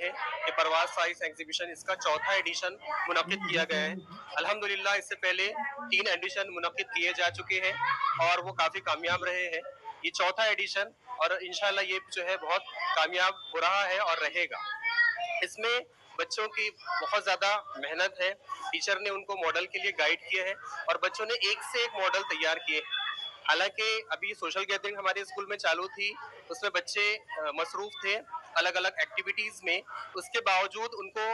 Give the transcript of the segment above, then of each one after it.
हैं कि परवाज़ science exhibition इसका चौथा एडिशन मुनक्किद किया गया है। अल्हम्दुलिल्लाह इससे पहले 3 एडिशन मुनक्किद किए जा चुके हैं और वो काफ़ी कामयाब रहे हैं। ये चौथा एडिशन और इंशाल्लाह ये जो है बहुत कामयाब हो रहा है और रहेगा। इसमें बच्चों की बहुत ज़्यादा मेहनत है, टीचर ने उनको मॉडल के लिए गाइड किए हैं और बच्चों ने एक से एक मॉडल तैयार किए। हालांकि अभी सोशल गैदरिंग हमारे स्कूल में चालू थी, उसमें बच्चे मसरूफ थे अलग अलग एक्टिविटीज में, उसके बावजूद उनको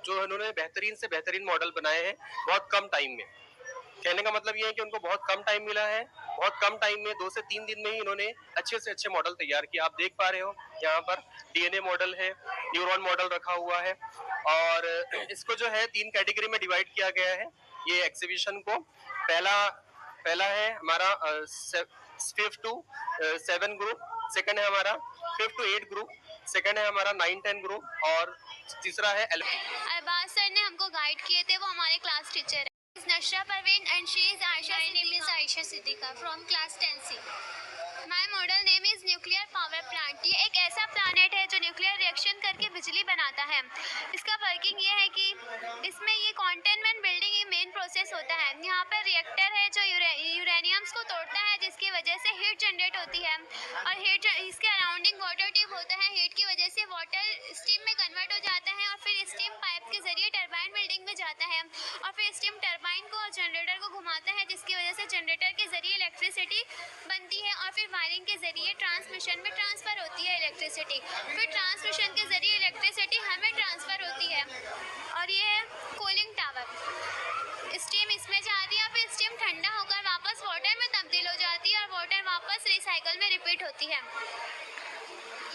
जो उन्होंने बेहतरीन से बेहतरीन मॉडल बनाए हैं बहुत कम टाइम में। कहने का मतलब ये है कि उनको बहुत कम टाइम मिला है, बहुत कम टाइम में 2 से 3 दिन में ही इन्होंने अच्छे से अच्छे मॉडल तैयार किए। आप देख पा रहे हो यहाँ पर डीएनए मॉडल है, न्यूरॉन मॉडल रखा हुआ है और इसको जो है 3 कैटेगरी में डिवाइड किया गया है ये एग्जीबिशन को। पहला पहला है हमारा 5 to 7 ग्रुप, सेकंड है हमारा 5 to 8 ग्रुप, सेकंड है हमारा 9-10 ग्रुप और तीसरा है अरबाज सर ने हमको गाइड किए थे, वो हमारे क्लास टीचर है। Nashra Parveen and she is Ayesha. My name is Ayesha Siddiqua from class 10C। My model name is nuclear power plant. ये एक ऐसा प्लानेट है जो न्यूक्लियर रिएक्शन करके बिजली बनाता है। इसका वर्किंग ये है कि इसमें ये कंटेनमेंट बिल्डिंग ये मेन प्रोसेस होता है। यहाँ पर रिएक्टर है जो यूरेनियम्स को तोड़ता है, जिसकी वजह से हीट जनरेट होती है और हीट इसके अराउंडिंग वाटर ट्यूब होता है। हीट की वजह से वाटर स्टीम में कन्वर्ट हो जाता है और फिर स्टीम पाइप के जरिए टरबाइन बिल्डिंग में जाता है और फिर स्टीम टरबाइन को और जनरेटर को घुमाता है, जिसकी वजह से जनरेटर के जरिए इलेक्ट्रिसिटी बनती है और फिर वायरिंग के जरिए ट्रांसमिशन में ट्रांसफर होती है इलेक्ट्रिसिटी। फिर ट्रांसमिशन के जरिए इलेक्ट्रिसिटी हमें ट्रांसफर होती है और ये है कूलिंग टावर। स्टीम इसमें जाती है, फिर स्टीम ठंडा होकर वापस वाटर में तब्दील हो जाती है और वाटर वापस रिसाइकल में रिपीट होती है।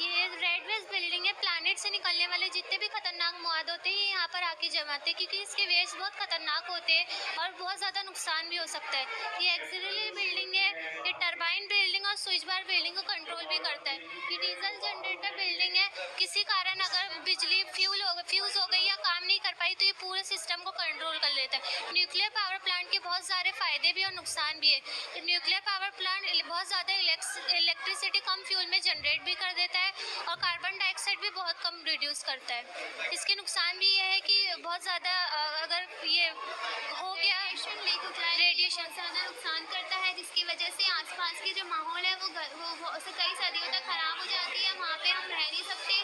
ये रेड वेस्ट बिल्डिंग है। प्लैनेट से निकलने वाले जितने भी खतरनाक मवाद होते हैं यहाँ पर आके जमाते हैं, क्योंकि इसके वेव्स बहुत खतरनाक होते हैं और बहुत ज़्यादा नुकसान भी हो सकता है। ये एक्सिलरी बिल्डिंग है, ये टरबाइन बिल्डिंग और स्विच बार बिल्डिंग को कंट्रोल भी करता है। ये डीजल जनरेटर बिल्डिंग है, किसी कारण अगर बिजली फ्यूज़ हो गई या काम नहीं कर पाई तो ये पूरे सिस्टम को कंट्रोल कर लेता है। न्यूक्लियर पावर प्लांट के बहुत सारे फ़ायदे भी और नुकसान भी है। न्यूक्लियर पावर प्लांट बहुत ज़्यादा इलेक्ट्रिसिटी कम फ्यूल में जनरेट भी कर देता है और कार्बन डाइऑक्साइड भी बहुत कम रिड्यूस करता है। इसके नुकसान भी ये है कि बहुत ज़्यादा अगर ये हो गया रेडिएशन ज़्यादा नुकसान करता है, जिसकी वजह से आसपास की जो माहौल है वो कई सदियों तक ख़राब हो जाती है। वहाँ पे हम रह नहीं सकते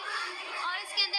और इसके अंदर